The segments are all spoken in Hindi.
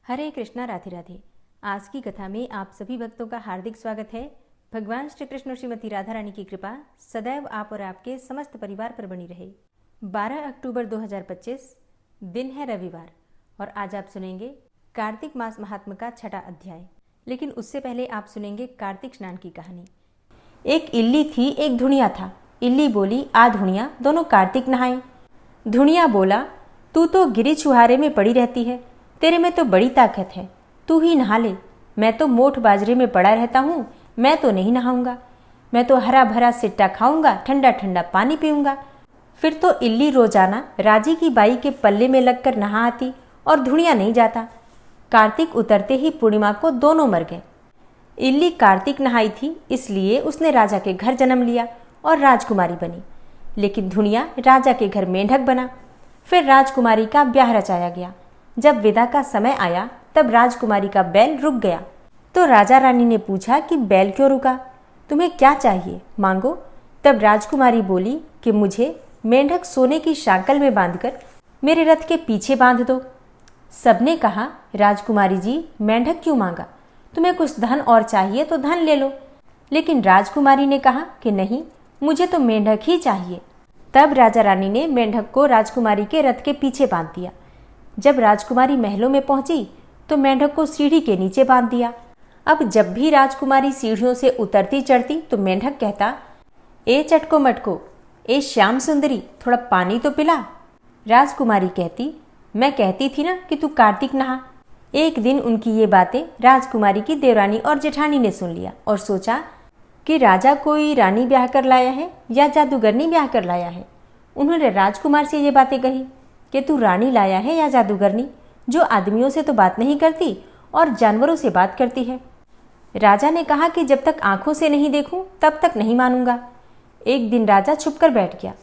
हरे कृष्णा, राधे राधे। आज की कथा में आप सभी भक्तों का हार्दिक स्वागत है। भगवान श्री कृष्ण और श्रीमती राधा रानी की कृपा सदैव आप और आपके समस्त परिवार पर बनी रहे। 12 अक्टूबर 2025 दिन है रविवार और आज आप सुनेंगे कार्तिक मास महात्म का छठा अध्याय। लेकिन उससे पहले आप सुनेंगे कार्तिक स्नान की कहानी। एक इल्ली थी, एक धुनिया था। इल्ली बोली, आ धुनिया, दोनों कार्तिक नहाएं। धुनिया बोला, तू तो गिरी छुहारे में पड़ी रहती है, तेरे में तो बड़ी ताकत है, तू ही नहा ले। मैं तो मोठ बाजरे में पड़ा रहता हूँ, मैं तो नहीं नहाऊंगा। मैं तो हरा भरा सिट्टा खाऊंगा, ठंडा ठंडा पानी पीऊंगा। फिर तो इल्ली रोजाना राजी की बाई के पल्ले में लगकर नहा आती और धुनिया नहीं जाता। कार्तिक उतरते ही पूर्णिमा को दोनों मर गए। इल्ली कार्तिक नहाई थी, इसलिए उसने राजा के घर जन्म लिया और राजकुमारी बनी। लेकिन धुनिया राजा के घर मेंढक बना। फिर राजकुमारी का ब्याह रचाया गया। जब विदा का समय आया तब राजकुमारी का बैल रुक गया। तो राजा रानी ने पूछा कि बैल क्यों रुका, तुम्हें क्या चाहिए, मांगो। तब राजकुमारी बोली कि मुझे मेंढक सोने की शाकल में बांधकर मेरे रथ के पीछे बांध दो। सबने कहा, राजकुमारी जी, मेंढक क्यों मांगा, तुम्हें कुछ धन और चाहिए तो धन ले लो। लेकिन राजकुमारी ने कहा कि नहीं, मुझे तो मेंढक ही चाहिए। तब राजा रानी ने मेंढक को राजकुमारी के रथ के पीछे बांध दिया। जब राजकुमारी महलों में पहुंची तो मेंढक को सीढ़ी के नीचे बांध दिया। अब जब भी राजकुमारी सीढ़ियों से उतरती चढ़ती तो मेंढक कहता, ए चटको मटको, ए श्याम सुंदरी, थोड़ा पानी तो पिला। राजकुमारी कहती, मैं कहती थी ना कि तू कार्तिक नहा। एक दिन उनकी ये बातें राजकुमारी की देवरानी और जेठानी ने सुन लिया और सोचा कि राजा कोई रानी ब्याह कर लाया है या जादूगरनी ब्याह कर लाया है। उन्होंने राजकुमार से ये बातें कही कि तू रानी लाया है या जादूगरनी, जो आदमियों से तो बात नहीं करती और जानवरों से बात करती है। राजा ने कहा कि जब तक आंखों से नहीं देखूं तब तक नहीं मानूंगा। एक दिन राजा छुपकर बैठ गया।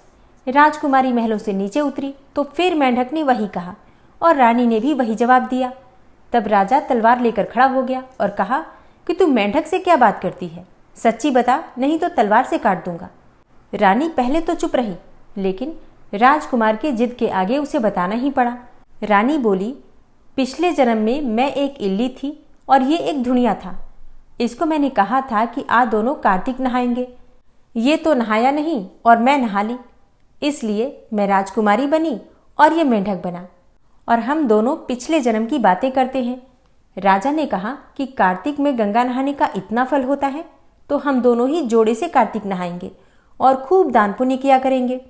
राजकुमारी महलों से नीचे उतरी तो फिर मेंढक ने वही कहा और रानी ने भी वही जवाब दिया। तब राजा तलवार लेकर खड़ा हो गया और कहा कि तू मेंढक से क्या बात करती है, सच्ची बता, नहीं तो तलवार से काट दूंगा। रानी पहले तो चुप रही, लेकिन राजकुमार के जिद के आगे उसे बताना ही पड़ा। रानी बोली, पिछले जन्म में मैं एक इल्ली थी और ये एक धुनिया था। इसको मैंने कहा था कि आ दोनों कार्तिक नहाएंगे। ये तो नहाया नहीं और मैं नहा ली, इसलिए मैं राजकुमारी बनी और ये मेंढक बना और हम दोनों पिछले जन्म की बातें करते हैं। राजा ने कहा कि कार्तिक में गंगा नहाने का इतना फल होता है तो हम दोनों ही जोड़े से कार्तिक नहाएंगे और खूब दान पुण्य किया करेंगे,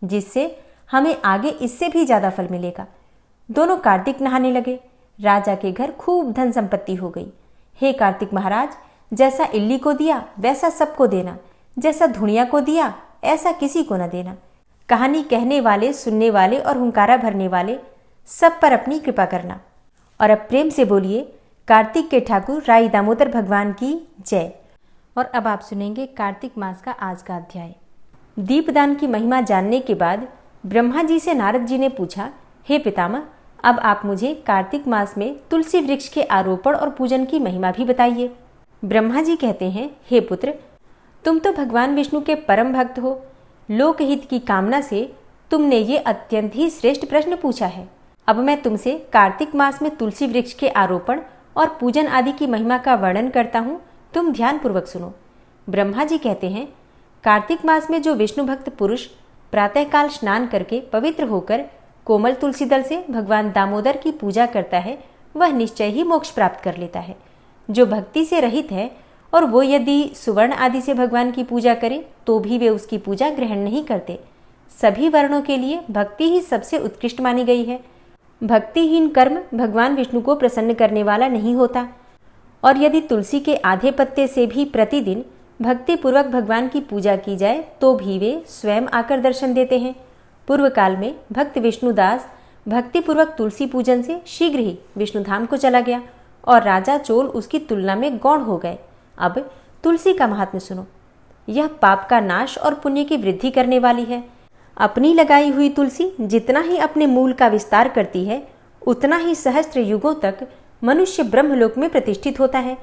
जिससे हमें आगे इससे भी ज्यादा फल मिलेगा। दोनों कार्तिक नहाने लगे। राजा के घर खूब धन संपत्ति हो गई। हे कार्तिक महाराज, जैसा इल्ली को दिया वैसा सबको देना, जैसा धुनिया को दिया ऐसा किसी को न देना। कहानी कहने वाले, सुनने वाले और हुंकारा भरने वाले सब पर अपनी कृपा करना। और अब प्रेम से बोलिए, कार्तिक के ठाकुर राई दामोदर भगवान की जय। और अब आप सुनेंगे कार्तिक मास का आज का अध्याय। दीपदान की महिमा जानने के बाद ब्रह्मा जी से नारद जी ने पूछा, हे पितामह, अब आप मुझे कार्तिक मास में तुलसी वृक्ष के आरोपण और पूजन की महिमा भी बताइए। ब्रह्मा जी कहते हैं, हे पुत्र, तुम तो भगवान विष्णु के परम भक्त हो। लोकहित की कामना से तुमने ये अत्यंत ही श्रेष्ठ प्रश्न पूछा है। अब मैं तुमसे कार्तिक मास में तुलसी वृक्ष के आरोपण और पूजन आदि की महिमा का वर्णन करता हूँ, तुम ध्यान पूर्वक सुनो। ब्रह्मा जी कहते हैं, कार्तिक मास में जो विष्णु भक्त पुरुष प्रातःकाल स्नान करके पवित्र होकर कोमल तुलसी दल से भगवान दामोदर की पूजा करता है, वह निश्चय ही मोक्ष प्राप्त कर लेता है। जो भक्ति से रहित है और वो यदि सुवर्ण आदि से भगवान की पूजा करे तो भी वे उसकी पूजा ग्रहण नहीं करते। सभी वर्णों के लिए भक्ति ही सबसे उत्कृष्ट मानी गई है। भक्तिहीन कर्म भगवान विष्णु को प्रसन्न करने वाला नहीं होता। और यदि तुलसी के आधे पत्ते से भी प्रतिदिन भक्ति पूर्वक भगवान की पूजा की जाए तो भी वे स्वयं आकर दर्शन देते हैं। पूर्व काल में भक्त विष्णुदास भक्ति पूर्वक तुलसी पूजन से शीघ्र ही विष्णुधाम को चला गया और राजा चोल उसकी तुलना में गौण हो गए। अब तुलसी का महात्म्य सुनो। यह पाप का नाश और पुण्य की वृद्धि करने वाली है। अपनी लगाई हुई तुलसी जितना ही अपने मूल का विस्तार करती है, उतना ही सहस्त्र युगों तक मनुष्य ब्रह्मलोक में प्रतिष्ठित होता है।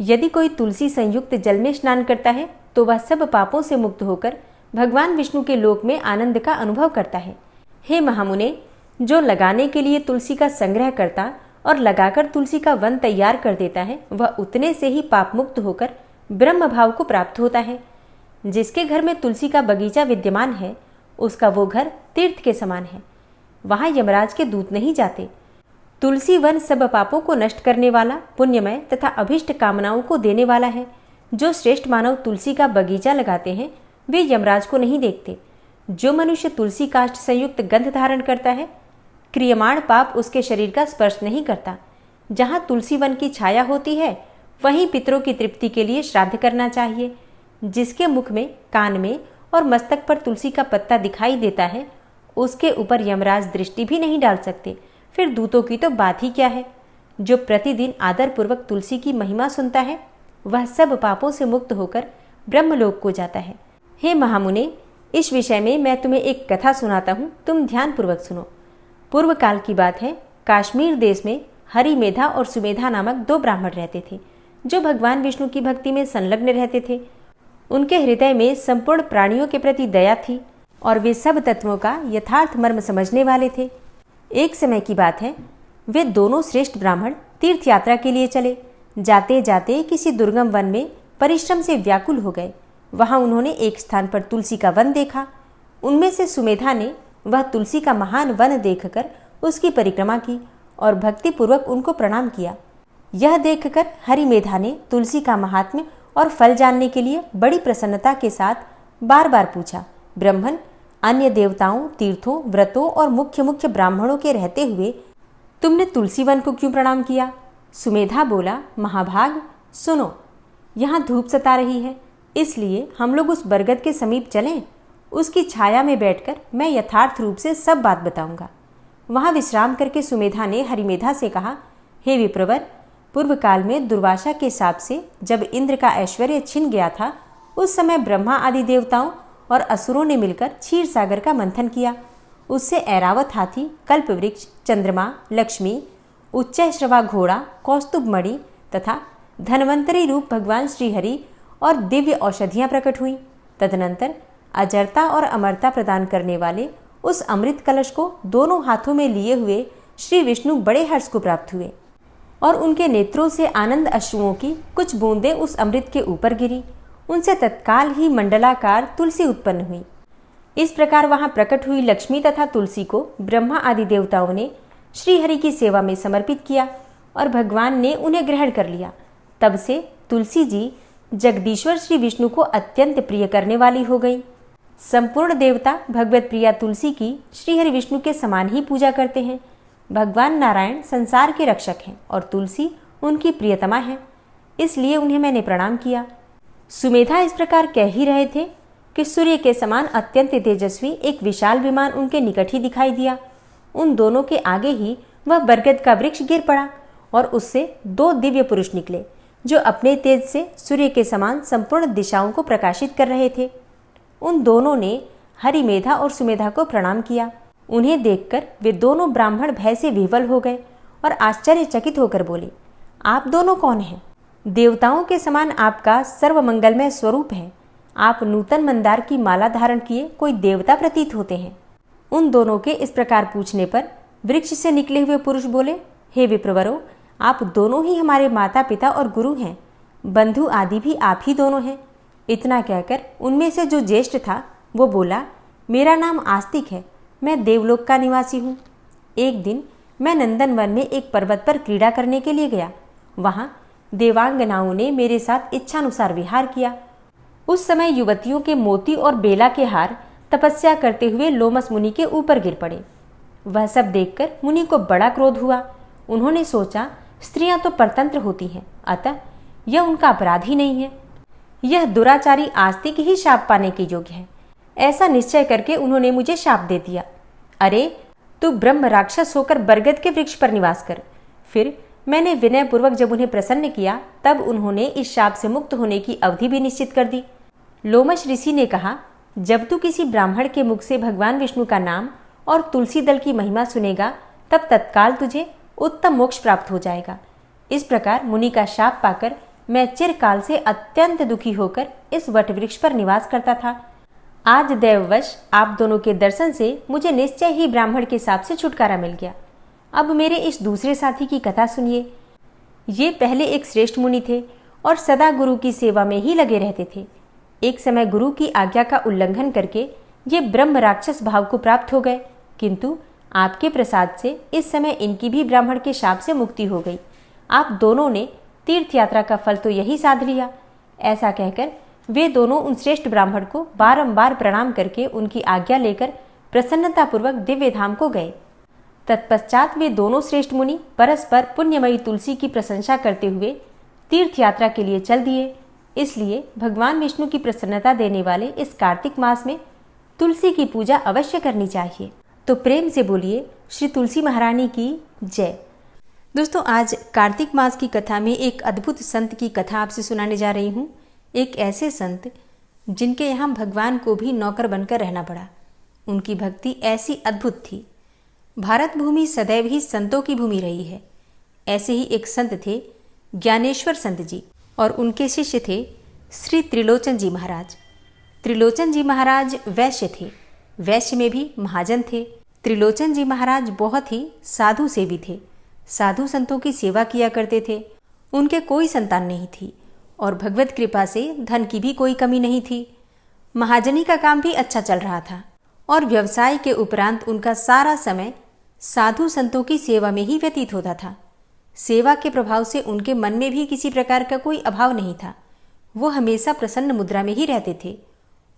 यदि कोई तुलसी संयुक्त जल में स्नान करता है तो वह सब पापों से मुक्त होकर भगवान विष्णु के लोक में आनंद का अनुभव करता है। हे महामुने, जो लगाने के लिए तुलसी का संग्रह करता और लगाकर तुलसी का वन तैयार कर देता है, वह उतने से ही पाप मुक्त होकर ब्रह्म भाव को प्राप्त होता है। जिसके घर में तुलसी का बगीचा विद्यमान है, उसका वो घर तीर्थ के समान है। वहां यमराज के दूत नहीं जाते। तुलसी वन सब पापों को नष्ट करने वाला, पुण्यमय तथा अभिष्ट कामनाओं को देने वाला है। जो श्रेष्ठ मानव तुलसी का बगीचा लगाते हैं, वे यमराज को नहीं देखते। जो मनुष्य तुलसी काष्ठ संयुक्त गंध धारण करता है, क्रियमाण पाप उसके शरीर का स्पर्श नहीं करता। जहां तुलसी वन की छाया होती है, वहीं पितरों की तृप्ति के लिए श्राद्ध करना चाहिए। जिसके मुख में, कान में और मस्तक पर तुलसी का पत्ता दिखाई देता है, उसके ऊपर यमराज दृष्टि भी नहीं डाल सकते। फिर दूतों की तो बात ही क्या है। जो प्रतिदिन आदरपूर्वक तुलसी की महिमा सुनता है, वह सब पापों से मुक्त होकर ब्रह्मलोक को जाता है। हे महामुने, इस विषय में मैं तुम्हें एक कथा सुनाता हूँ, तुम ध्यानपूर्वक सुनो। पूर्व काल की बात है। काश्मीर देश में हरिमेधा और सुमेधा नामक 2 ब्राह्मण रहते थे, जो भगवान विष्णु की भक्ति में संलग्न रहते थे। उनके हृदय में संपूर्ण प्राणियों के प्रति दया थी और वे सब तत्वों का यथार्थ मर्म समझने वाले थे। एक समय की बात है, वे दोनों श्रेष्ठ ब्राह्मण तीर्थ यात्रा के लिए चले। जाते जाते किसी दुर्गम वन में परिश्रम से व्याकुल हो गए। वहां उन्होंने एक स्थान पर तुलसी का वन देखा। उनमें से सुमेधा ने वह तुलसी का महान वन देखकर उसकी परिक्रमा की और भक्तिपूर्वक उनको प्रणाम किया। यह देखकर हरिमेधा ने तुलसी का महात्म्य और फल जानने के लिए बड़ी प्रसन्नता के साथ बार बार पूछा, ब्रह्मन, अन्य देवताओं, तीर्थों, व्रतों और मुख्य मुख्य ब्राह्मणों के रहते हुए तुमने तुलसी वन को क्यों प्रणाम किया? सुमेधा बोला, महाभाग, सुनो, यहाँ धूप सता रही है, इसलिए हम लोग उस बरगद के समीप चलें। उसकी छाया में बैठकर मैं यथार्थ रूप से सब बात बताऊंगा। वहां विश्राम करके सुमेधा ने हरिमेधा से कहा, हे विप्रवर, पूर्व काल में दुर्वासा के शाप से जब इंद्र का ऐश्वर्य छिन गया था, उस समय ब्रह्मा आदि देवताओं और असुरों ने मिलकर क्षीर सागर का मंथन किया। उससे ऐरावत हाथी, कल्प वृक्ष, चंद्रमा, लक्ष्मी, उच्चैश्रवा घोड़ा, कौस्तुभ मणि तथा धन्वंतरी रूप भगवान श्रीहरि और दिव्य औषधियां प्रकट हुई। तदनंतर अजरता और अमरता प्रदान करने वाले उस अमृत कलश को दोनों हाथों में लिए हुए श्री विष्णु बड़े हर्ष को प्राप्त हुए और उनके नेत्रों से आनंद अश्रुओं की कुछ बूंदें उस अमृत के ऊपर गिरी। उनसे तत्काल ही मंडलाकार तुलसी उत्पन्न हुई। इस प्रकार वहां प्रकट हुई लक्ष्मी तथा तुलसी को ब्रह्मा आदि देवताओं ने श्रीहरि की सेवा में समर्पित किया और भगवान ने उन्हें ग्रहण कर लिया। तब से तुलसी जी जगदीश्वर श्री विष्णु को अत्यंत प्रिय करने वाली हो गई। संपूर्ण देवता भगवत प्रिया तुलसी की श्रीहरि विष्णु के समान ही पूजा करते हैं। भगवान नारायण संसार के रक्षक हैं और तुलसी उनकी प्रियतमा है, इसलिए उन्हें मैंने प्रणाम किया। सुमेधा इस प्रकार कह ही रहे थे कि सूर्य के समान अत्यंत तेजस्वी एक विशाल विमान उनके निकट ही दिखाई दिया। उन दोनों के आगे ही वह बरगद का वृक्ष गिर पड़ा और उससे 2 दिव्य पुरुष निकले, जो अपने तेज से सूर्य के समान संपूर्ण दिशाओं को प्रकाशित कर रहे थे। उन दोनों ने हरिमेधा और सुमेधा को प्रणाम किया। उन्हें देखकर वे दोनों ब्राह्मण भय से विह्वल हो गए और आश्चर्यचकित होकर बोले, आप दोनों कौन हैं? देवताओं के समान आपका सर्वमंगलमय स्वरूप है। आप नूतन मंदार की माला धारण किए कोई देवता प्रतीत होते हैं। उन दोनों के इस प्रकार पूछने पर वृक्ष से निकले हुए पुरुष बोले, हे विप्रवरों, आप दोनों ही हमारे माता पिता और गुरु हैं। बंधु आदि भी आप ही दोनों हैं। इतना कहकर उनमें से जो ज्येष्ठ था वो बोला, मेरा नाम आस्तिक है, मैं देवलोक का निवासी हूँ। एक दिन मैं नंदनवन में एक पर्वत पर क्रीड़ा करने के लिए गया। वहाँ देवांगनाओं ने मेरे साथ इच्छानुसार विहार किया। उस समय युवतियों के मोती और बेला के हार तपस्या करते हुए लोमस मुनि के ऊपर गिर पड़े। वह सब देखकर मुनि को बड़ा क्रोध हुआ। उन्होंने सोचा, स्त्रियां तो परतंत्र होती हैं, अतः यह उनका अपराध ही नहीं है। यह दुराचारी आस्तिक ही शाप पाने के योग्य है। ऐसा निश्चय करके उन्होंने मुझे शाप दे दिया। अरे, तू ब्रह्म राक्षस होकर बरगद के वृक्ष पर निवास कर। फिर मैंने विनय पूर्वक जब उन्हें प्रसन्न किया, तब उन्होंने इस शाप से मुक्त होने की अवधि भी निश्चित कर दी। लोमश ऋषि ने कहा, जब तू किसी ब्राह्मण के मुख से भगवान विष्णु का नाम और तुलसी दल की महिमा सुनेगा, तब तत्काल तुझे उत्तम मोक्ष प्राप्त हो जाएगा। इस प्रकार मुनि का शाप पाकर मैं चिरकाल से अत्यंत दुखी होकर इस वट वृक्ष पर निवास करता था। आज दैववश आप दोनों के दर्शन से मुझे निश्चय ही ब्राह्मण के शाप से छुटकारा मिल गया। अब मेरे इस दूसरे साथी की कथा सुनिए। ये पहले एक श्रेष्ठ मुनि थे और सदा गुरु की सेवा में ही लगे रहते थे। एक समय गुरु की आज्ञा का उल्लंघन करके ये ब्रह्म राक्षस भाव को प्राप्त हो गए, किंतु आपके प्रसाद से इस समय इनकी भी ब्राह्मण के शाप से मुक्ति हो गई। आप दोनों ने तीर्थ यात्रा का फल तो यही साध लिया। ऐसा कहकर वे दोनों उन श्रेष्ठ ब्राह्मण को बारंबार प्रणाम करके उनकी आज्ञा लेकर प्रसन्नतापूर्वक दिव्य धाम को गए। तत्पश्चात वे दोनों श्रेष्ठ मुनि परस्पर पुण्यमयी तुलसी की प्रशंसा करते हुए तीर्थ यात्रा के लिए चल दिए। इसलिए भगवान विष्णु की प्रसन्नता देने वाले इस कार्तिक मास में तुलसी की पूजा अवश्य करनी चाहिए। तो प्रेम से बोलिए श्री तुलसी महारानी की जय। दोस्तों, आज कार्तिक मास की कथा में एक अद्भुत संत की कथा आपसे सुनाने जा रही हूँ। एक ऐसे संत जिनके यहाँ भगवान को भी नौकर बनकर रहना पड़ा। उनकी भक्ति ऐसी अद्भुत थी। भारत भूमि सदैव ही संतों की भूमि रही है। ऐसे ही एक संत थे ज्ञानेश्वर संत जी, और उनके शिष्य थे श्री त्रिलोचन जी महाराज। त्रिलोचन जी महाराज वैश्य थे, वैश्य में भी महाजन थे। त्रिलोचन जी महाराज बहुत ही साधु सेवी थे, साधु संतों की सेवा किया करते थे। उनके कोई संतान नहीं थी और भगवत कृपा से धन की भी कोई कमी नहीं थी। महाजनी का काम भी अच्छा चल रहा था और व्यवसाय के उपरांत उनका सारा समय साधु संतों की सेवा में ही व्यतीत होता था। सेवा के प्रभाव से उनके मन में भी किसी प्रकार का कोई अभाव नहीं था। वो हमेशा प्रसन्न मुद्रा में ही रहते थे।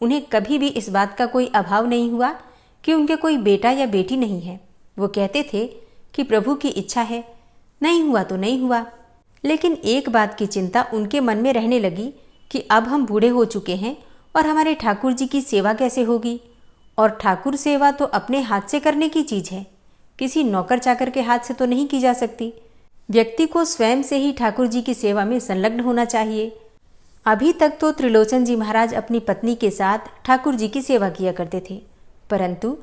उन्हें कभी भी इस बात का कोई अभाव नहीं हुआ कि उनके कोई बेटा या बेटी नहीं है। वो कहते थे कि प्रभु की इच्छा है, नहीं हुआ तो नहीं हुआ। लेकिन एक बात की चिंता उनके मन में रहने लगी कि अब हम बूढ़े हो चुके हैं और हमारे ठाकुर जी की सेवा कैसे होगी। और ठाकुर सेवा तो अपने हाथ से करने की चीज़ है, किसी नौकर चाकर के हाथ से तो नहीं की जा सकती। व्यक्ति को स्वयं से ही ठाकुर जी की सेवा में संलग्न होना चाहिए। अभी तक तो त्रिलोचन जी महाराज अपनी पत्नी के साथ ठाकुर जी की सेवा किया करते थे, परंतु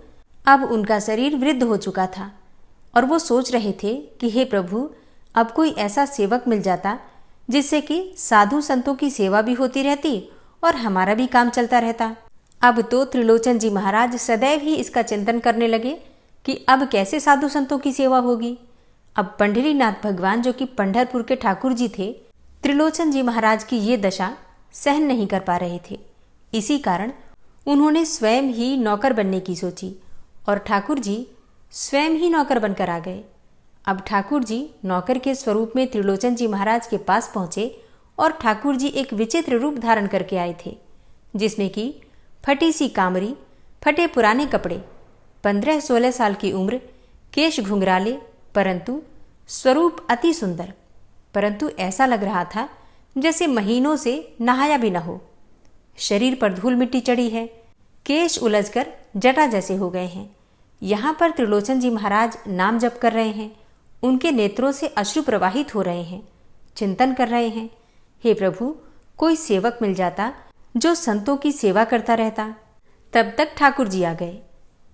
अब उनका शरीर वृद्ध हो चुका था और वो सोच रहे थे कि हे प्रभु, अब कोई ऐसा सेवक मिल जाता जिससे कि साधु संतों की सेवा भी होती रहती और हमारा भी काम चलता रहता। अब तो त्रिलोचन जी महाराज सदैव ही इसका चिंतन करने लगे कि अब कैसे साधु संतों की सेवा होगी। अब पंढरीनाथ भगवान, जो कि पंढरपुर के ठाकुर जी थे, त्रिलोचन जी महाराज की ये दशा सहन नहीं कर पा रहे थे। इसी कारण उन्होंने स्वयं ही नौकर बनने की सोची और ठाकुर जी स्वयं ही नौकर बनकर आ गए। अब ठाकुर जी नौकर के स्वरूप में त्रिलोचन जी महाराज के पास पहुंचे और ठाकुर जी एक विचित्र रूप धारण करके आए थे, जिसमें कि फटी सी कामरी, फटे पुराने कपड़े, 15-16 साल की उम्र, केश घुंघराले, परंतु स्वरूप अति सुंदर। परंतु ऐसा लग रहा था जैसे महीनों से नहाया भी न हो। शरीर पर धूल मिट्टी चढ़ी है, केश उलझकर जटा जैसे हो गए हैं। यहाँ पर त्रिलोचन जी महाराज नाम जप कर रहे हैं, उनके नेत्रों से अश्रु प्रवाहित हो रहे हैं, चिंतन कर रहे हैं, हे प्रभु, कोई सेवक मिल जाता जो संतों की सेवा करता रहता। तब तक ठाकुर जी आ गए।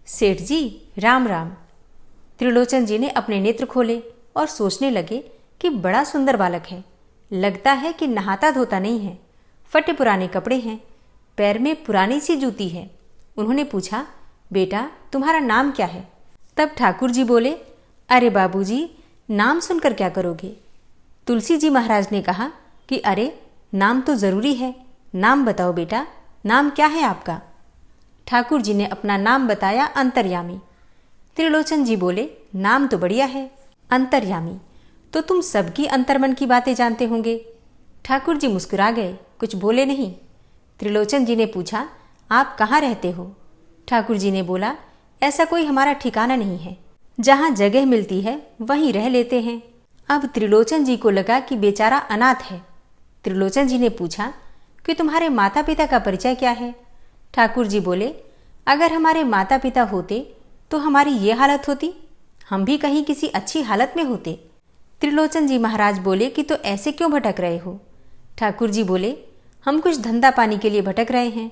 सेठ जी, राम राम। त्रिलोचन जी ने अपने नेत्र खोले और सोचने लगे कि बड़ा सुंदर बालक है, लगता है कि नहाता धोता नहीं है, फटे पुराने कपड़े हैं, पैर में पुरानी सी जूती है। उन्होंने पूछा, बेटा तुम्हारा नाम क्या है? तब ठाकुर जी बोले, अरे बाबूजी, नाम सुनकर क्या करोगे? तुलसी जी महाराज ने कहा कि अरे नाम तो ज़रूरी है, नाम बताओ बेटा, नाम क्या है आपका? ठाकुर जी ने अपना नाम बताया, अंतर्यामी। त्रिलोचन जी बोले, नाम तो बढ़िया है, अंतर्यामी, तो तुम सबकी अंतर्मन की बातें जानते होंगे। ठाकुर जी मुस्कुरा गए, कुछ बोले नहीं। त्रिलोचन जी ने पूछा, आप कहाँ रहते हो? ठाकुर जी ने बोला, ऐसा कोई हमारा ठिकाना नहीं है, जहाँ जगह मिलती है वहीं रह लेते हैं। अब त्रिलोचन जी को लगा कि बेचारा अनाथ है। त्रिलोचन जी ने पूछा कि तुम्हारे माता पिता का परिचय क्या है? ठाकुर जी बोले, अगर हमारे माता पिता होते तो हमारी ये हालत होती, हम भी कहीं किसी अच्छी हालत में होते। त्रिलोचन जी महाराज बोले कि तो ऐसे क्यों भटक रहे हो? ठाकुर जी बोले, हम कुछ धंधा पानी के लिए भटक रहे हैं,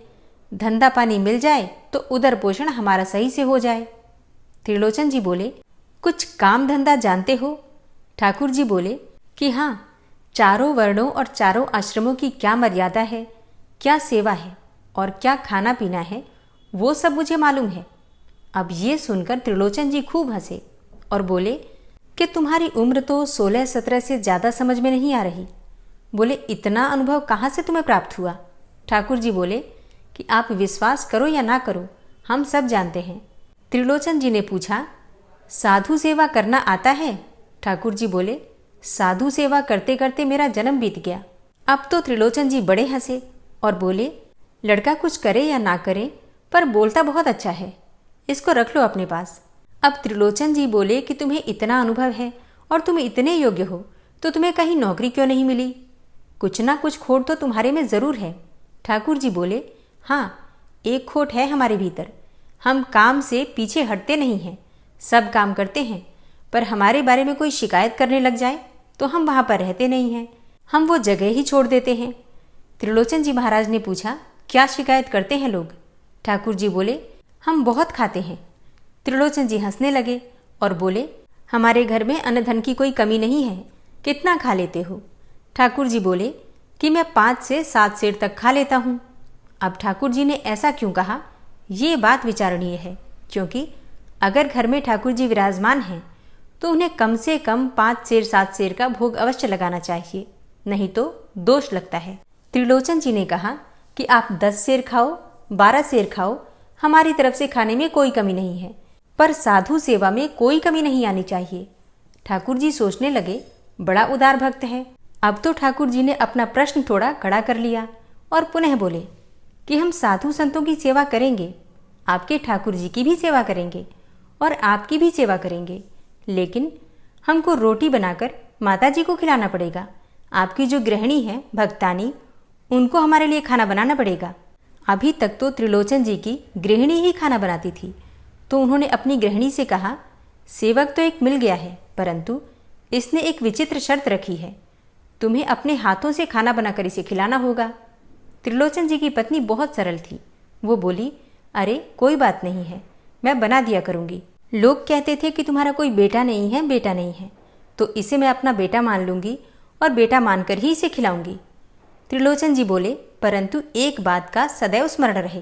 धंधा पानी मिल जाए तो उदर पोषण हमारा सही से हो जाए। त्रिलोचन जी बोले, कुछ काम धंधा जानते हो? ठाकुर जी बोले कि हाँ, चारों वर्णों और चारों आश्रमों की क्या मर्यादा है, क्या सेवा है और क्या खाना पीना है, वो सब मुझे मालूम है। अब ये सुनकर त्रिलोचन जी खूब हंसे और बोले, कि तुम्हारी उम्र तो 16-17 से ज़्यादा समझ में नहीं आ रही। बोले, इतना अनुभव कहाँ से तुम्हें प्राप्त हुआ? ठाकुर जी बोले कि आप विश्वास करो या ना करो, हम सब जानते हैं। त्रिलोचन जी ने पूछा, साधु सेवा करना आता है? ठाकुर जी बोले, साधु सेवा करते करते मेरा जन्म बीत गया। अब तो त्रिलोचन जी बड़े हंसे और बोले, लड़का कुछ करे या ना करे पर बोलता बहुत अच्छा है, इसको रख लो अपने पास। अब त्रिलोचन जी बोले कि तुम्हें इतना अनुभव है और तुम इतने योग्य हो तो तुम्हें कहीं नौकरी क्यों नहीं मिली? कुछ ना कुछ खोट तो तुम्हारे में ज़रूर है। ठाकुर जी बोले, हाँ, एक खोट है हमारे भीतर। हम काम से पीछे हटते नहीं हैं, सब काम करते हैं, पर हमारे बारे में कोई शिकायत करने लग जाए तो हम वहाँ पर रहते नहीं हैं, हम वो जगह ही छोड़ देते हैं। त्रिलोचन जी महाराज ने पूछा, क्या शिकायत करते हैं लोग? ठाकुर जी बोले, हम बहुत खाते हैं। त्रिलोचन जी हंसने लगे और बोले, हमारे घर में अन्न धन की कोई कमी नहीं है, कितना खा लेते हो? ठाकुर जी बोले कि मैं 5 से 7 सेर तक खा लेता हूँ। अब ठाकुर जी ने ऐसा क्यों कहा, ये बात विचारणीय है, क्योंकि अगर घर में ठाकुर जी विराजमान हैं तो उन्हें कम से कम 5 सेर 7 सेर का भोग अवश्य लगाना चाहिए, नहीं तो दोष लगता है। त्रिलोचन जी ने कहा कि आप 10 सेर खाओ, 12 सेर खाओ, हमारी तरफ से खाने में कोई कमी नहीं है, पर साधु सेवा में कोई कमी नहीं आनी चाहिए। ठाकुर जी सोचने लगे, बड़ा उदार भक्त है। अब तो ठाकुर जी ने अपना प्रश्न थोड़ा कड़ा कर लिया और पुनः बोले कि हम साधु संतों की सेवा करेंगे, आपके ठाकुर जी की भी सेवा करेंगे और आपकी भी सेवा करेंगे, लेकिन हमको रोटी बनाकर माता जी को खिलाना पड़ेगा। आपकी जो गृहिणी है भक्तानी, उनको हमारे लिए खाना बनाना पड़ेगा। अभी तक तो त्रिलोचन जी की गृहिणी ही खाना बनाती थी, तो उन्होंने अपनी गृहिणी से कहा, सेवक तो एक मिल गया है, परंतु इसने एक विचित्र शर्त रखी है, तुम्हें अपने हाथों से खाना बनाकर इसे खिलाना होगा। त्रिलोचन जी की पत्नी बहुत सरल थी, वो बोली, अरे कोई बात नहीं है, मैं बना दिया करूँगी। लोग कहते थे कि तुम्हारा कोई बेटा नहीं है, बेटा नहीं है, तो इसे मैं अपना बेटा मान लूँगी और बेटा मानकर ही इसे खिलाऊंगी। त्रिलोचन जी बोले, परंतु एक बात का सदैव स्मरण रहे,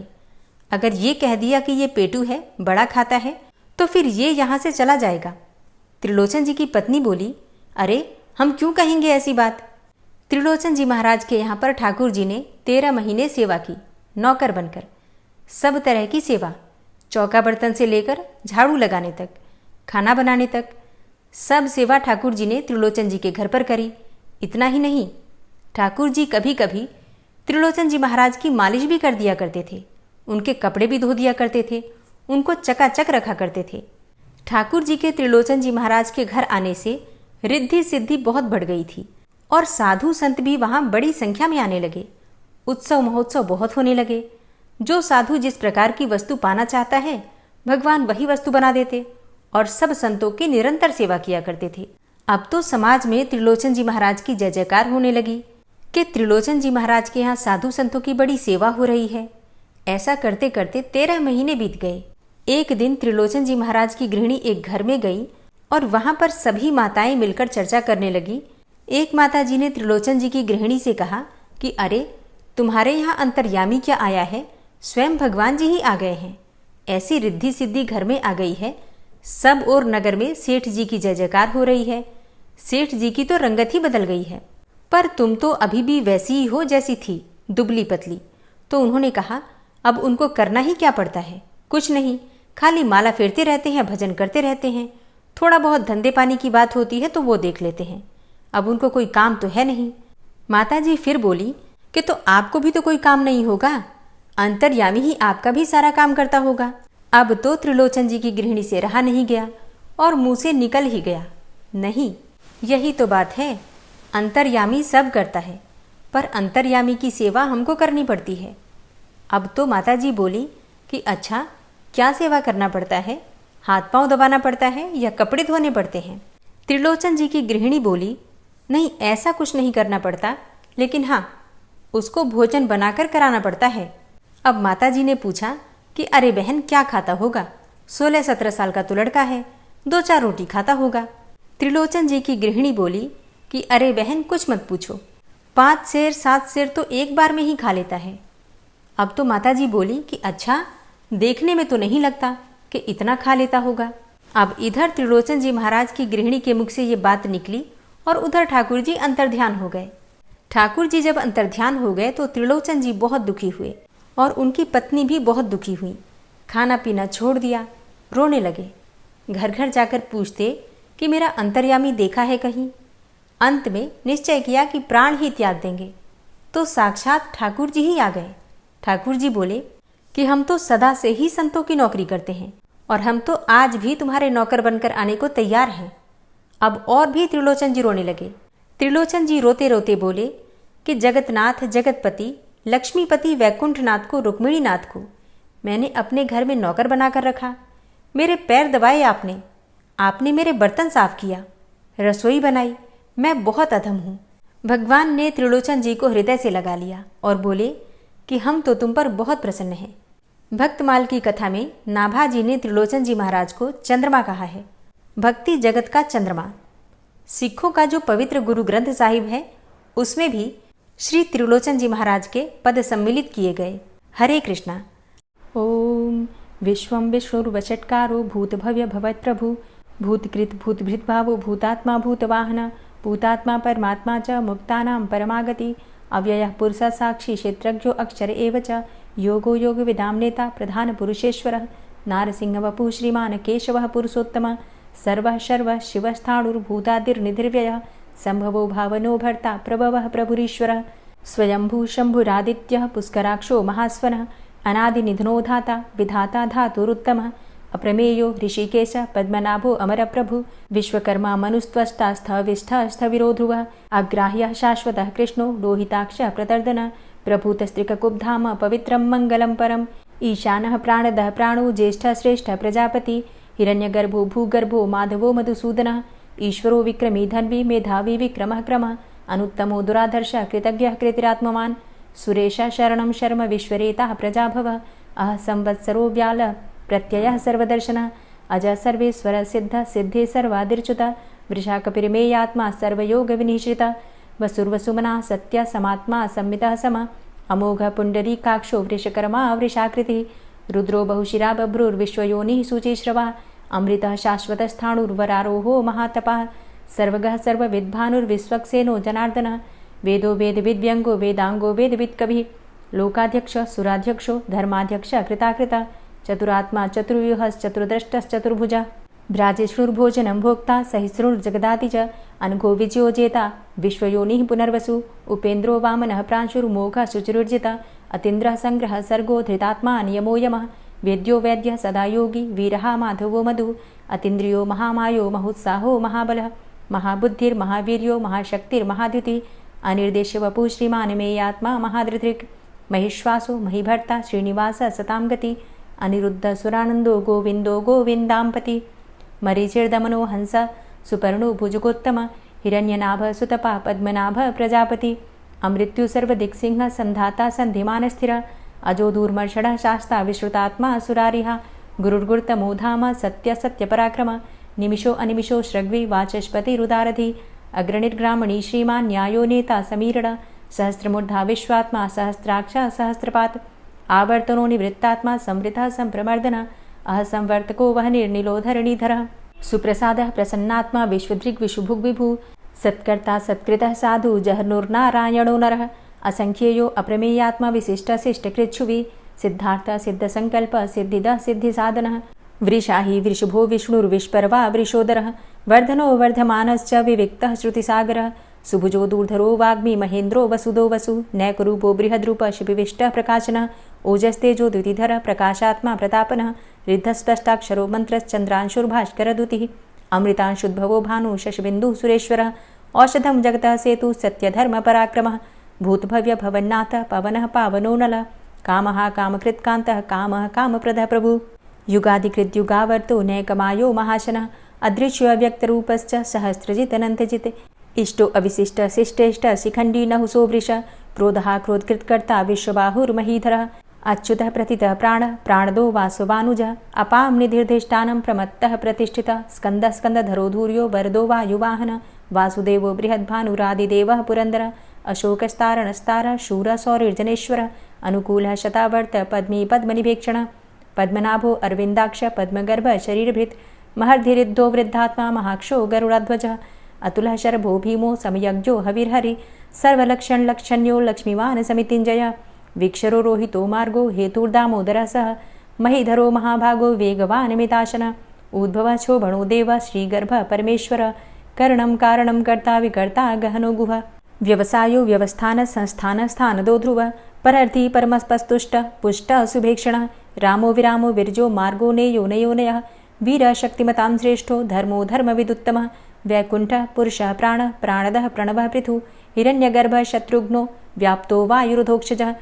अगर ये कह दिया कि ये पेटू है, बड़ा खाता है, तो फिर ये यहाँ से चला जाएगा। त्रिलोचन जी की पत्नी बोली, अरे हम क्यों कहेंगे ऐसी बात? त्रिलोचन जी महाराज के यहाँ पर ठाकुर जी ने 13 महीने सेवा की, नौकर बनकर, सब तरह की सेवा, चौका बर्तन से लेकर झाड़ू लगाने तक, खाना बनाने तक, सब सेवा ठाकुर जी ने त्रिलोचन जी के घर पर करी। इतना ही नहीं, ठाकुर जी कभी कभी त्रिलोचन जी महाराज की मालिश भी कर दिया करते थे, उनके कपड़े भी धो दिया करते थे, उनको चकाचक रखा करते थे। ठाकुर जी के त्रिलोचन जी महाराज के घर आने से रिद्धि सिद्धि बहुत बढ़ गई थी और साधु संत भी वहाँ बड़ी संख्या में आने लगे। उत्सव महोत्सव बहुत होने लगे। जो साधु जिस प्रकार की वस्तु पाना चाहता है, भगवान वही वस्तु बना देते और सब संतों की निरंतर सेवा किया करते थे। अब तो समाज में त्रिलोचन जी महाराज की जय जयकार होने लगी कि त्रिलोचन जी महाराज के यहाँ साधु संतों की बड़ी सेवा हो रही है। ऐसा करते करते 13 महीने बीत गए। एक दिन त्रिलोचन जी महाराज की गृहिणी एक घर में गई और वहां पर सभी माताएं मिलकर चर्चा करने लगी। एक माता जी ने त्रिलोचन जी की गृहिणी से कहा कि अरे, तुम्हारे यहाँ अंतर्यामी क्या आया है, स्वयं भगवान जी ही आ गए हैं। ऐसी रिद्धि सिद्धि घर में आ गई है, सब और नगर में सेठ जी की जय जयकार हो रही है। सेठ जी की तो रंगत ही बदल गई है, पर तुम तो अभी भी वैसी ही हो जैसी थी, दुबली पतली। तो उन्होंने कहा, अब उनको करना ही क्या पड़ता है, कुछ नहीं, खाली माला फेरते रहते हैं, भजन करते रहते हैं, थोड़ा बहुत धंधे पानी की बात होती है तो वो देख लेते हैं, अब उनको कोई काम तो है नहीं। माता जी फिर बोली कि तो आपको भी तो कोई काम नहीं होगा, अंतर्यामी ही आपका भी सारा काम करता होगा। अब तो त्रिलोचन जी की गृहिणी से रहा नहीं गया और मुंह से निकल ही गया, नहीं, यही तो बात है, अंतर्यामी सब करता है, पर अंतर्यामी की सेवा हमको करनी पड़ती है। अब तो माता जी बोली कि अच्छा, क्या सेवा करना पड़ता है, हाथ पांव दबाना पड़ता है या कपड़े धोने पड़ते हैं? त्रिलोचन जी की गृहिणी बोली, नहीं, ऐसा कुछ नहीं करना पड़ता, लेकिन हाँ, उसको भोजन बनाकर कराना पड़ता है। अब माता जी ने पूछा कि अरे बहन, क्या खाता होगा, 16-17 साल का तो लड़का है, 2-4 रोटी खाता होगा। त्रिलोचन जी की गृहिणी बोली कि अरे बहन, कुछ मत पूछो, 5 सेर 7 सेर तो एक बार में ही खा लेता है। अब तो माता जी बोली कि अच्छा, देखने में तो नहीं लगता कि इतना खा लेता होगा। अब इधर त्रिलोचन जी महाराज की गृहिणी के मुख से ये बात निकली और उधर ठाकुर जी अंतर्ध्यान हो गए। ठाकुर जी जब अंतर्ध्यान हो गए तो त्रिलोचन जी बहुत दुखी हुए और उनकी पत्नी भी बहुत दुखी हुई। खाना पीना छोड़ दिया, रोने लगे। घर घर जाकर पूछते कि मेरा अंतर्यामी देखा है कहीं। अंत में निश्चय किया कि प्राण ही त्याग देंगे तो साक्षात ठाकुर जी ही आ गए। ठाकुर जी बोले कि हम तो सदा से ही संतों की नौकरी करते हैं और हम तो आज भी तुम्हारे नौकर बनकर आने को तैयार हैं। अब और भी त्रिलोचन जी रोने लगे। त्रिलोचन जी रोते रोते बोले कि जगतनाथ, जगतपति, लक्ष्मीपति वैकुंठनाथ को, रुक्मिणीनाथ को मैंने अपने घर में नौकर बनाकर रखा। मेरे पैर दबाए आपने मेरे बर्तन साफ किया, रसोई बनाई। मैं बहुत अधम हूँ। भगवान ने त्रिलोचन जी को हृदय से लगा लिया और बोले कि हम तो तुम पर बहुत प्रसन्न हैं। भक्तमाल की कथा में नाभाजी ने त्रिलोचन जी महाराज को चंद्रमा कहा है। भक्ति जगत का चंद्रमा। सिखों का जो पवित्र गुरु ग्रंथ साहिब है उसमें भी श्री त्रिलोचन जी महाराज के पद सम्मिलित किए गए। हरे कृष्णा। ओम विश्वं विष्णुर्वषट्कारो भूतभव्य भवत्प्रभु भूतकृत भूतभृत भावो भूतात्मा भूतवाहन भूतात्मा परमात्मा च मुक्तानां परमागति अव्ययः पुरुषः साक्षी क्षेत्रज्ञो अक्षर एव च योगो योग विदाम नेता प्रधान पुरुषेश्वरः नारसिंह वपुः श्रीमान केशवः पुरुषोत्तम सर्वः शर्वः शिवस्थाणुर्भूतादिर्निधिर्व्ययः संभवो भावनो भर्ता प्रभवः प्रभुरीश्वरः स्वयंभू शंभुरादित्यः पुष्कराक्षो महास्वनः अनादिनिधनो धाता विधाता धातुरुत्तमः अप्रमेयो ऋषिकेश पद्मनाभो अमरप्रभु विश्वकर्मा मनुस्त्वष्टा स्थविष्ठः स्थविरो ध्रुवः अग्राह्यः शाश्वतः कृष्णो लोहिताक्षः प्रतर्दन प्रभूतस्त्रिककुब्धाम पवित्रं मङ्गलं परम् ईशानः प्राणदः प्राणो ज्येष्ठः श्रेष्ठः प्रजापति हिरण्यगर्भो भूगर्भो माधवो मधुसूदनः ईश्वरो विक्रमी धन्वी मेधावी विक्रमः क्रमः अनुत्तमो दुराधर्षः कृतज्ञः कृतिरात्मवान् सुरेशः शरणं शर्म विश्वरेताः प्रजाभवः अह संवत्सरो व्याल प्रत्ययः सर्वदर्शनः अज सर्वेश्वर सिद्ध सिद्धे सर्वादिर्च्युत वृषाकपिर्मेयात्मा सर्वयोग विनिश्रित वसुर्वसुमना सत्य समात्मा संमितः सम अमोघ पुण्डरीकाक्षो वृषकर्मा वृषाकृतिः रुद्रो बहुशिरा बभ्रुर्विश्वयोनिः शुचिश्रवा अमृतः शाश्वतस्थाणुर्वरारोहो महातपः सर्वगः सर्वविद्भानुर्विश्वक्सेनो जनार्दनः वेदो वेदविद्व्यङ्गो वेदाङ्गो वेदवित्कविः लोकाध्यक्ष सुराध्यक्षो धर्माध्यक्ष कृताकृत चतुरात्मा चतुर्व्यूहश्चतुर्द्रष्टश्चतुर्भुज भ्राजिष्णुर्भोजनं भोक्ता सहिष्णुर्जगदाति च अनघो विजयो जेता विश्वयोनिः पुनर्वसु उपेन्द्रो वामनः प्रांशुर्मोघः शुचिरुर्जित अतीन्द्रः संग्रहः सर्गो धृतात्मा नियमो यमः वेद्यो वैद्यः सदा योगी वीरः माधवो मधु अतीन्द्रियो महामायो महोत्साहो महाबलः महाबुद्धिर्महावीर्यो महाशक्तिर्महाद्युतिः अनिर्देश्य वपुः श्रीमान् मेयात्मा महाधृतिर् महिश्वासो महीभर्ता श्रीनिवासः सतां गति अनिरुद्ध सुरानंदो गोविंदो गोविंदांपति मरीचिर्दमनो हंस सुपर्णो भुजगोत्तम हिरण्यनाभ सुतपा पद्मनाभ प्रजापति अमृत्यु सर्वदिक्सिंह संधाता संधिमान स्थिर अजो दूर्मर्षण शास्ता विश्रुतात्मा सुरारिहा गुरुर्गुर्तमो धाम सत्य सत्य पराक्रम निमिषो अनिमिषो श्रग्वी वाचस्पति रुदारधि अग्रणिर्ग्रामणी श्रीमान न्यायो नेता समीरण सहस्रमूर्धा विश्वात्मा सहस्राक्ष सहस्रपात आवर्तनो निवृत्तात्मा संवृतः संप्रमर्दन अह संवर्तको वह निर्निलोधरणीधरः सुप्रसादः प्रसन्नात्मा विश्वदृग् विशुभुग् विभु सत्कर्ता सत्कृतः साधु जहनुर्नारायणो नरः असंख्येयो अप्रमेयात्मा विशिष्टशिष्टकृच्छुवि सिद्धार्थ सिद्धसंकल्प सिद्धिदः सिद्धिसाधनः वृषाहि वृषभो विष्णुर्विष्पर्वा वृषोदरः वर्धनो वर्धमानश्च विविक्तः श्रुतिसागरः सुभुजो दूर्धरो वाग्मी महेन्द्रो वसुदो वसु नैकरूपो बृहद्रूप शिपिविष्टः प्रकाशनः ओजस्तेजो द्युतिधर प्रकाशात्मा प्रतापनः रिद्धस्पष्टाक्षरो मन्त्रश्चन्द्रांशुर्भास्करदुतिः अमृतांशुद्भवो भानु शशबिन्दुः सुरेश्वरः औषधं जगतः सेतु सत्यधर्मपराक्रमः भूतभव्य भवन्नाथ पवनः पावनो नलः कामः कामकृत्कान्तः कामः कामप्रदः प्रभु युगादिकृद्युगावर्तो नैकमायो महाशनः अदृश्योऽव्यक्तरूपश्च सहस्रजितनन्तजित् इष्टो अविशिष्ट शिष्टेष्ट शिखण्डी नहुसो वृष क्रोधः क्रोधकृत्कर्ता विश्वबाहुर्महीधरः अच्युतः प्रतितः प्राणः प्राणदो वासवानुजः अपां निधिर्धिष्ठानं प्रमत्तः प्रतिष्ठितः स्कन्दः स्कन्दधरो धूर्यो वरदो वायुवाहनः वासुदेवो बृहद्भानुरादिदेवः पुरन्दरः अशोकस्तारणस्तारः शूरः सौरिर्जनेश्वरः अनुकूलः शतावर्त पद्मी पद्मनिभेक्षणः पद्मनाभो अरविन्दाक्ष पद्मगर्भ शरीरभृत् महर्धिरिद्धो वृद्धात्मा महाक्षो गरुड़ध्वज अतुलः शरभो भीमो समयज्ञो हविर्हरि सर्वलक्षण लक्षण्यो लक्ष्मीवान समितिञ्जय वीक्षरो रोहितो मार्गो हेतुर्दामोदरः सह महीधरो महाभागो वेगवान् मिताशन उद्भव शोभणो देव श्रीगर्भ परमेश्वर करणं कारणं कर्ता विकर्ता गहनो गुह व्यवसायो व्यवस्थान संस्थान स्थानदो ध्रुव परर्थी परमस्पस्तुष्ट पुष्ट शुभेक्षण रामो विरामो विरजो मार्गो नेयो नयोनयः वीर शक्तिमतां श्रेष्ठो धर्मो धर्मविदुत्तमः वैकुण्ठ पुरुषः प्राण प्राणदः प्रणवः पृथु हिरण्यगर्भ शत्रुघ्नो व्याप्तो वायुरुधोक्षजः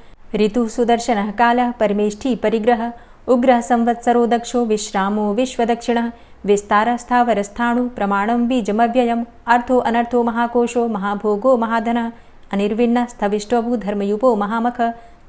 ऋतुः सुदर्शनः कालः परमेष्ठी परिग्रह उग्रः संवत्सरो दक्षो विश्रामो विश्वदक्षिणः विस्तारस्थावरस्थाणु प्रमाणं बीजमव्ययम् अर्थो अनर्थो महाकोशो महाभोगो महाधनः अनिर्विण्ण स्थविष्टोभू धर्मयुपो महामख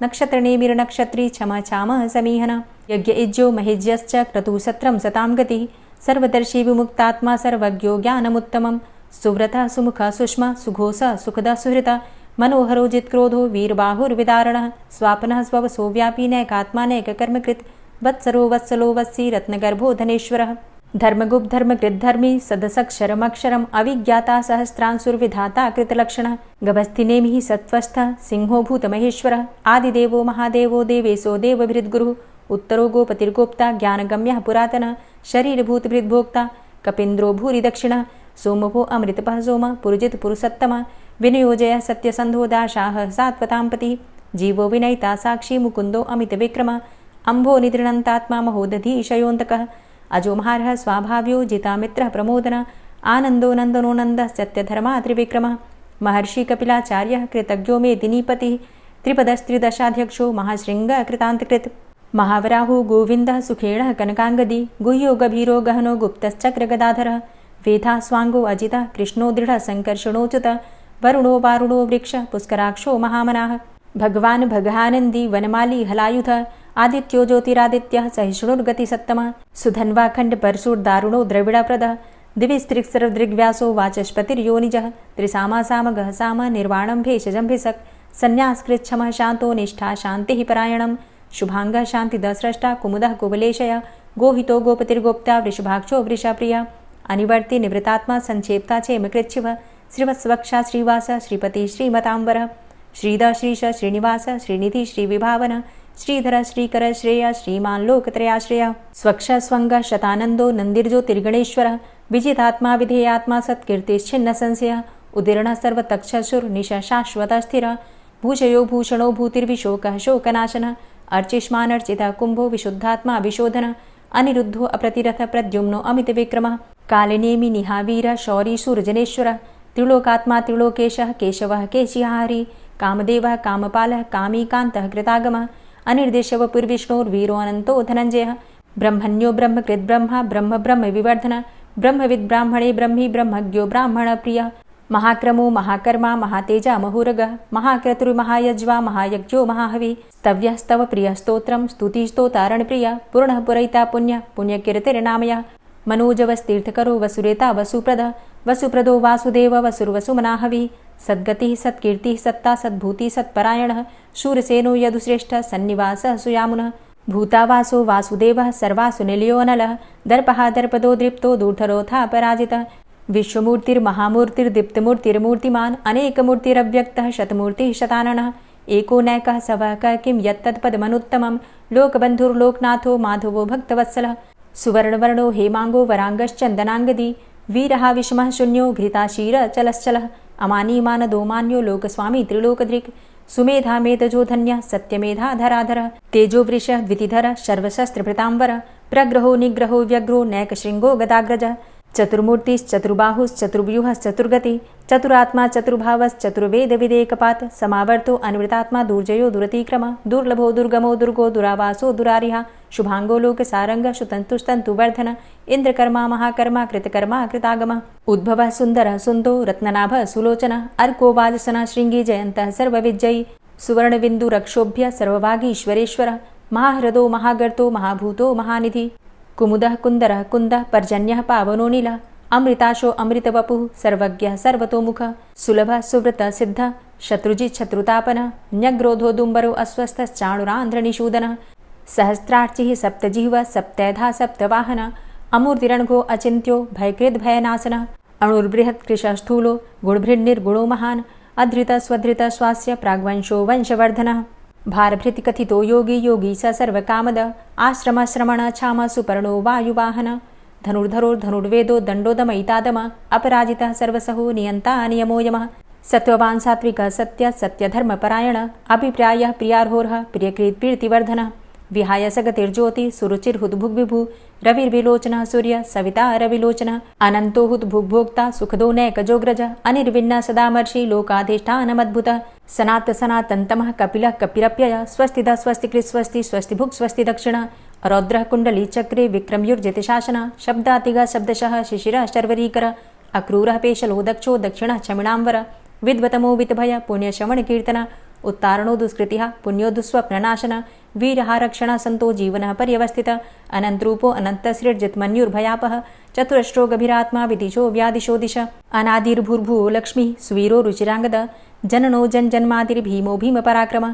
नक्षत्रनेमिर्नक्षत्री क्षमा क्षामः समीहन यज्ञ इज्जो महेज्यश्च क्रतुः सत्रं सतां गतिः सर्वदर्शी विमुक्तात्मा सर्वज्ञो ज्ञानमुत्तमं सुव्रतः सुमुखः सुष्मा सुघोषः सुखदः सुहृतः मनोहरो जित्क्रोधो वीरबाहुर्विदारणः स्वापनः स्ववसो व्यापी नैकात्मा नैककर्मकृत् वत्सरो वत्सलो वत्सी रत्नगर्भो धनेश्वरः धर्मगुप्त धर्मकृद्धर्मी सदसक्षरमक्षरम् अविज्ञाता सहस्रांशुर्विधाता कृतलक्षणः गभस्तिनेमिः सत्त्वस्थः सिंहो भूतमहेश्वरः आदिदेवो महादेवो देवेशो देवभृद्गुरुः उत्तरो गोपतिर्गोप्ता ज्ञानगम्यः पुरातनः शरीरभूतभृद्भोक्ता कपीन्द्रो भूरि दक्षिणः सोमभो अमृतपः सोम पुरुजित पुरुषोत्तमः विनियोजय सत्यसन्धो दाशाः सात्वतां पतिः जीवो विनयिता साक्षी मुकुन्दो अमितविक्रमः अम्भो निद्रणन्तात्मा महोदधीशयोऽन्तकः अजो महारः स्वाभाव्यो जितामित्रः प्रमोदन आनन्दो नन्दनो नन्दः सत्यधर्मा त्रिविक्रमः महर्षि कपिलाचार्यः कृतज्ञो मेदिनीपतिः त्रिपदस्त्रिदशाध्यक्षो महाशृङ्गः कृतान्तकृत् महावराहो गोविन्दः सुखेणः कनकाङ्गदी गुह्यो गभीरो गहनो गुप्तश्चक्रगदाधरः वेधा स्वाङ्गो अजितः कृष्णो दृढः सङ्कर्षणोच्युतः वरुणो वारुणो वृक्षः पुष्कराक्षो महामनाः भगवान् भगानन्दी वनमाली हलायुधः आदित्यो ज्योतिरादित्यः सहिष्णुर्गतिसत्तमः सुधन्वाखण्ड परशुर्दारुणो द्रविडप्रदः दिविस्त्रिक्सर्वदृग्व्यासो वाचस्पतिर्योनिजः त्रिसामासामगः साम निर्वाणं भेषजम्भिषक् सन्न्यासकृच्छमः शान्तो निष्ठा शान्तिः परायणं शुभाङ्गः शान्तिदस्रष्टा कुमुदः कुवलेशय गोहितो गोपतिर्गोप्ता वृषभाक्षो वृषप्रियः अनिवर्ति निवृतात्मा संक्षेप्ता चेमकृच्छिवः श्रीवत्सवक्षा श्रीवास श्रीपति श्रीमताम्बरः श्रीद श्रीश श्रीनिवास श्रीनिधि श्रीविभावन श्रीधर श्रीकर श्रेय श्रीमान् लोकत्रयाश्रय स्वक्ष स्वंग शतानंदो नंदिर्ज्योतिर्गणेश्वरः विजितात्मा विधेयात्मा सत्कीर्तिश्छिन्न संशयः उदीर्णः सर्वतक्षसुर निश शाश्वत स्थिर भूषयो भूषणो भूतिर्विशोकः शोकनाशनः अर्चिष्मानर्चितः कुंभो विशुद्धात्मा विशोधन अनिरुद्धो अप्रतिरथ प्रद्युम्नो अमितविक्रमः कालिनेमि निहावीर शौरी सूर्जनेश्वरः त्रिलोकात्मा त्रिलोकेशः केशवः केशिहारी कामदेवः कामपालः कामीकान्तः कृतागमः अनिर्देशव पुर्विष्णोर्वीरो अनन्तो धनञ्जयः ब्रह्मण्यो ब्रह्मकृद्ब्रह्मा ब्रह्म ब्रह्म विवर्धन ब्रह्मविद् ब्राह्मणे ब्रह्मी ब्रह्मज्ञो ब्राह्मणप्रियः महाक्रमो महाकर्मा महातेजा महोरगः महाक्रतुर्महायज्वा महायज्ञो महाहवि स्तव्यः स्तव प्रियः स्तोत्रं स्तुतिस्तोतारणप्रियः पूर्णः पुरैता पुण्यः पुण्यकीर्तिर्नामयः मनोजवस्तीर्थकरो वसुरेता वसुप्रदः वसुप्रदो वासुदेव वसुर्वसुमनाहवि सद्गतिः सत्कीर्तिः सत्ता सद्भूति सत्परायणः शूरसेनो यदुश्रेष्ठः सन्निवासः सुयामुनः भूतावासो वासुदेवः सर्वासु निलयोऽनलः दर्पः दर्पदो दृप्तो दूर्धरोथा पराजितः विश्वमूर्तिर्महामूर्तिर्दीप्तमूर्तिर्मूर्तिमान् अनेकमूर्तिरव्यक्तः शतमूर्तिः शताननः एको नैकः सवः क किं यत्तत्पदमनुत्तमं लोकबन्धुर्लोकनाथो माधवो भक्तवत्सलः सुवर्णवर्णो हेमाङ्गो वराङ्गश्चन्दनाङ्गदी वीरः विषमः शून्यो घृताशीर चलश्चलः अमानीमानदोमान्यो लोकस्वामी त्रिलोकधृक् सुमेधा मेधजो धन्यः सत्यमेधाधराधरः तेजो वृषः द्वितिधरः सर्वशस्त्रभृताम्बरः प्रग्रहो निग्रहो व्यग्रो नैकशृङ्गो गदाग्रजः चतुर्मूर्तिश्चतुर्बाहुश्चतुर्व्यूहश्चतुर्गति चतुरात्मा चतुर्भावश्चतुर्वेदविदेकपात् समावर्तो अन्वृतात्मा दुर्जयो दुरतिक्रम दुर्लभो दुर्गमो दुर्गो दुरावासो दुरारिहा शुभांगो लोकसारंगः शुतन्तुस्तन्तुवर्धन इन्द्रकर्मा महाकर्मा कृतकर्मा कृतागमः उद्भवः सुन्दरः सुन्दो रत्ननाभः सुलोचनः अर्को वाजसनः शृङ्गी जयन्तः सर्वविजयी सुवर्णबिन्दुरक्षोभ्य सर्वभागीश्वरेश्वरः महाह्रदो महागर्तो महाभूतो महानिधि कुमुदः कुन्दरः कुन्दः पर्जन्यः पावनो नीलः अमृताशो अमृतवपुः सर्वज्ञः सर्वतोमुखः सुलभः सुव्रतः सिद्धः शत्रुजित् शत्रुतापनः न्यग्रोधो दुम्बरो अस्वस्थश्चाणुरान्ध्रनिषूदनः सहस्रार्चिः सप्तजिह्वः सप्तैधा सप्तवाहनः अमूर्तिरणघो अचिन्त्यो भयकृद् भयनाशनः अणुर्बृहत् कृशस्थूलो गुणभृन्निर्गुणो महान् अधृत स्वधृत स्वास्य प्राग्वंशो वंशवर्धनः भारभृति कथितो योगी योगी स सर्वकामद आश्रम श्रमण छाम सुपर्णो वायुवाहन धनुर्धरो धनुर्वेदो दण्डोदमयितादम अपराजितः सर्वसहो नियन्ता नियमो यमः सत्त्ववान् सात्विकः सत्य सत्यधर्मपरायण अभिप्रायः प्रियार्होर्ह प्रियकृत् प्रीतिवर्धनः विहाय सगतिर्ज्योति सुरुचिर्हुद्भुग्विभु रविर्विलोचनः सूर्य सविता रविलोचनः अनन्तो हुद्भुग्भोक्ता सुखदो नैकजोग्रज अनिर्विण्ण सदामर्षि लोकाधिष्ठानमद्भुतः सनात सनातन्तमः कपिलः कपिरप्यय स्वस्तिदः स्वस्तिकृत् स्वस्ति स्वस्तिभुक् स्वस्ति दक्षिणः रौद्रः कुण्डली चक्रे विक्रमयुर्जितशासनः शब्दातिगः शब्दशः शिशिरः शर्वरीकरः अक्रूरः पेशलो दक्षो दक्षिणः क्षमिणाम्बर विद्वतमो वितभय पुण्यश्रवणकीर्तन उत्तारणो दुष्कृतिः पुण्यो दुःस्वप्ननाशन वीरहारक्षण संतो जीवनः पर्यवस्थितः अनन्तरूपो अनन्तसृर्जितमन्युर्भयापः चतुरश्रो गभीरात्मा विदिशो व्यादिशो दिश अनादिर्भूर्भुवो लक्ष्मीः सुवीरो रुचिराङ्गद जननो जन्मादिर्भीमो भीमपराक्रम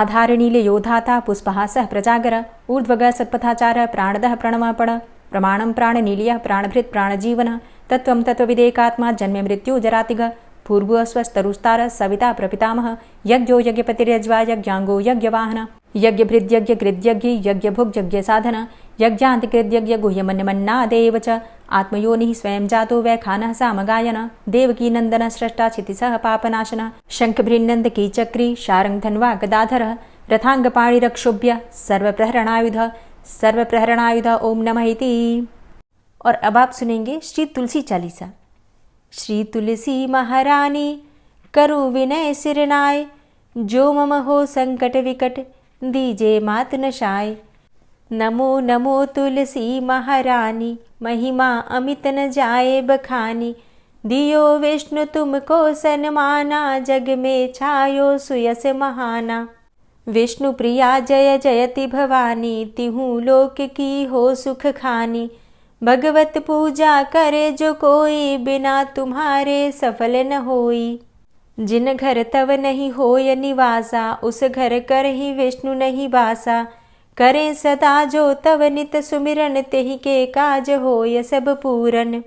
आधारनीलयो धाता पुष्पः सः प्रजागर ऊर्ध्वगः सत्पथाचारः प्राणदः प्रणमपण प्रमाणं प्राणनीलयः प्राणभृत् प्राणजीवनः तत्त्वं तत्त्वविदेकात्मा जन्म मृत्यु जरातिगः पूर्व स्वस्तरुस्तार सविता प्रपितामह यज्ञो यज्ञपतिर्यज्वा यज्ञांगो यज्ञवाहन यज्ञभृद्यज्ञकृद्यज्ञ यज्ञभुग्यज्ञसाधन यज्ञान्तिकृद्यज्ञ गुह्यमन्यमन्नादेव च आत्मयोनिः स्वयं जातो वैखानः सामगायन देवकीनन्दन स्रष्टा क्षितिसः पापनाशन शङ्खभृन्नन्दकी चक्री शारङ्गधन्वा गदाधरः रथाङ्गपाणिरक्षोभ्य सर्वप्रहरणायुध ओम नमः इति। और अब आप सुनेंगे श्री तुलसी चालीसा। श्री तुलसी महारानी करु विनय सिरनाय जो मम हो संकट विकट दीजे मात नशाय। नमो नमो तुलसी महारानी महिमा अमित न जाए बखानी दियो विष्णु तुमको सन्माना जग में छायो सुयस महाना। विष्णु प्रिया जय जयति भवानी तिहु लोक की हो सुख खानी। भगवत पूजा करे जो कोई बिना तुम्हारे सफल न होई। जिन घर तव नहीं होय निवासा उस घर कर ही विष्णु नहीं बासा। करे सदा जो तव नित सुमिरन तेहि के काज होय सब पूरन।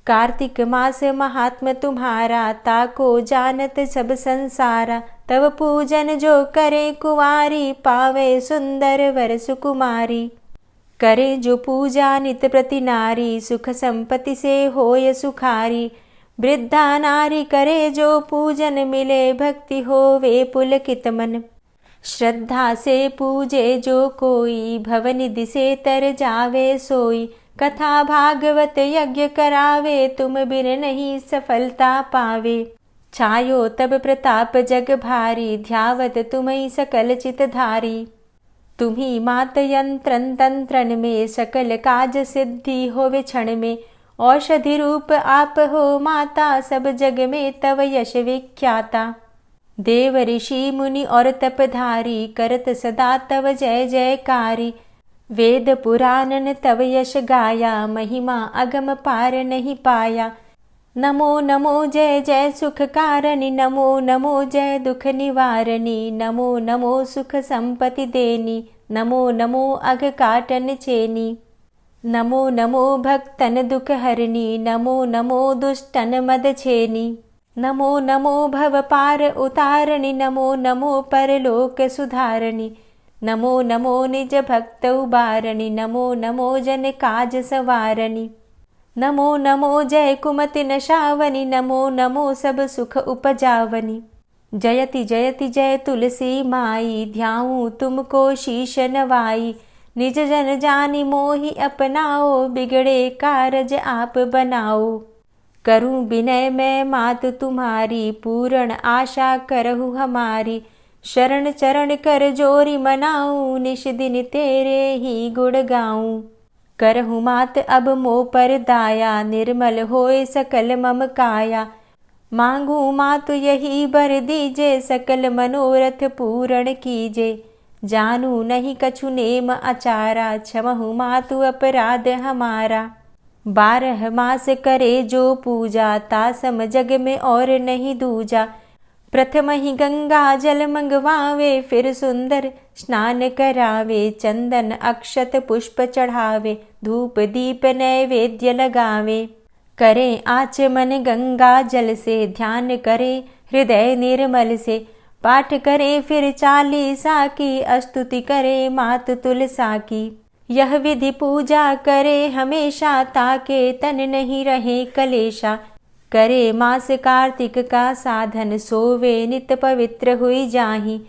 कार्तिक मास महात्म तुम्हारा ताको जानत सब संसारा। तव पूजन जो करे कुंवारी पावे सुंदर वर सुकुमारी। करे जो पूजा नित प्रति नारी सुख संपत्ति से होय सुखारी। वृद्धा नारी करे जो पूजन मिले भक्ति होवे पुलकित मन। श्रद्धा से पूजे जो कोई भवनिधि से तर जावे सोई। कथा भागवत यज्ञ करावे तुम बिन नहीं सफलता पावे। छायो तब प्रताप जग भारी ध्यावत तुम्हीं सकल चित धारी। तुम्ही मात यंत्रन तंत्रन में सकल काज सिद्धि होवे क्षण में। औषधि रूप आप हो माता सब जग में तव यश विख्याता। देव ऋषि मुनि और तपधारी करत सदा तव जय जयकारी। वेद पुराणन तव यश गाया महिमा अगम पार नहीं पाया। नमो नमो जय जय सुख कारणि नमो नमो जय दुख निवारणी। नमो नमो सुख संपत्ति देनी नमो नमो अघ काटन चेनी। नमो नमो भक्तन दुख हरणी नमो नमो दुष्टन मद छेनी। नमो नमो भव पार उतारणी नमो नमो परलोक सुधारणी। नमो नमो निज भक्त उबारणी नमो नमो जन काज सवारणी। नमो नमो जय कुमति नशावनी नमो नमो सब सुख उपजावनी। जयति जयति जय तुलसी माई ध्याऊं तुमको शीश नवाई। निज जन जानी मोहि अपनाओ बिगड़े कारज आप बनाओ। करूं विनय मैं मात तुम्हारी पूर्ण आशा करहु हमारी। शरण चरण कर जोरी मनाऊं निश दिन तेरे ही गुण गाऊं। करहु मात अब मोह पर दाया निर्मल होए सकल मम काया। मांगू मातु यही बर दीजे सकल मनोरथ पूर्ण कीजे। जानू नहीं कछु नेम आचारा क्षमहु मातु अपराध हमारा। 12 मास करे जो पूजा ता सम जग में और नहीं दूजा। प्रथम ही गंगा जल मंगवावे, फिर सुंदर स्नान करावे, चंदन अक्षत पुष्प चढ़ावे, धूप दीप नैवेद्य लगावे। करें आचमन गंगा जल से, ध्यान करे हृदय निर्मल से, पाठ करे फिर चालीसा की, स्तुति करे मात तुलसा की। यह विधि पूजा करे हमेशा, ताके तन नहीं रहे कलेशा। करे मास कार्तिक का साधन, सोवे नित पवित्र हुई जाहि।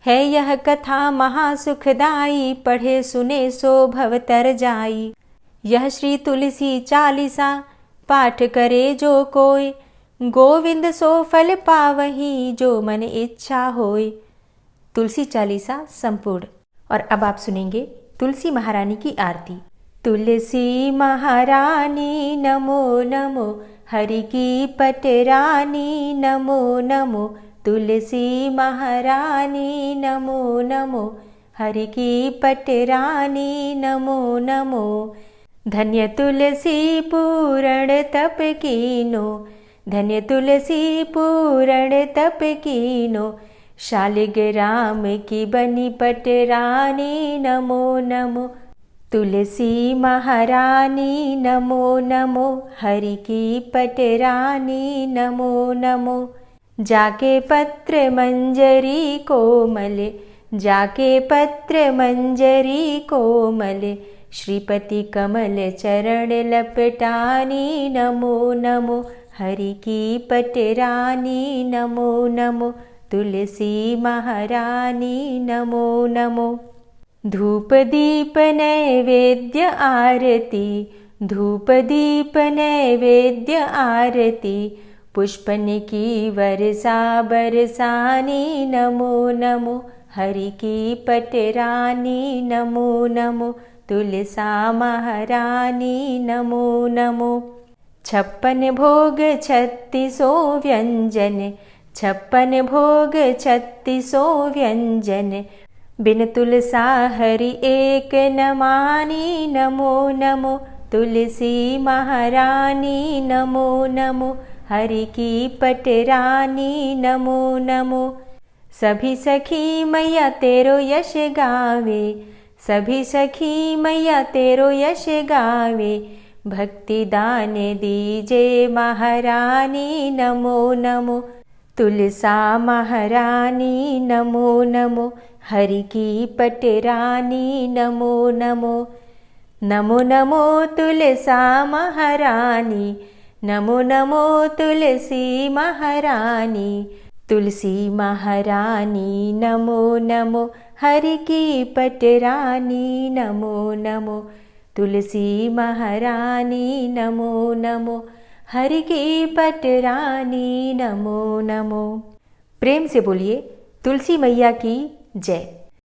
है यह कथा महासुखदाई, पढ़े सुने सो भव तर जाई। यह श्री तुलसी चालीसा, पाठ करे जो कोय, गोविंद सो फल पावही, जो मन इच्छा होय। तुलसी चालीसा संपूर्ण। और अब आप सुनेंगे तुलसी महारानी की आरती। तुलसी महारानी नमो नमो, हरि की पटरानी नमो नमो। तुलसी महारानी नमो नमो, हरि की पटरानी नमो नमो। धन्य तुलसी पूरण तप कीनो, धन्य तुलसी पूरण तप कीनो। शालिग्राम की बनी पटरानी नमो नमो। तुलसी महारानी नमो नमो, हरि की पटरानी नमो नमो। जाके पत्र मंजरी कोमल, जाके पत्र मंजरी कोमल। श्रीपति कमल चरण लपटानी नमो नमो, हरि की पटरानी नमो नमो। तुलसी महारानी नमो नमो। धूप दीप नैवेद्य आरती, धूप दीप नैवेद्य आरती। पुष्पन की वर्षा बरसानी नमो नमो, हरि की पटरानी नमो नमो। तुलसा महारानी नमो नमो। 56 भोग 36 व्यंजन, 56 भोग 36 व्यंजन। बिन तुलसा हरि एक न मानी नमो नमो। तुलसी महारानी नमो नमो, हरि की पटरानी नमो नमो। सभी सखी मैया तेरो यश गावे, सभी सखी मैया तेरो यश गावे। भक्ति दान दीजे महारानी नमो नमो। तुलसा महारानी नमो नमो, हरि की पटरानी नमो नमो। नमो नमो तुलसा महारानी, नमो नमो तुलसी महारानी। तुलसी महारानी नमो नमो, हरि की पटरानी नमो नमो। तुलसी महारानी नमो नमो, हरि की पटरानी नमो नमो। प्रेम से बोलिए तुलसी मैया की जय।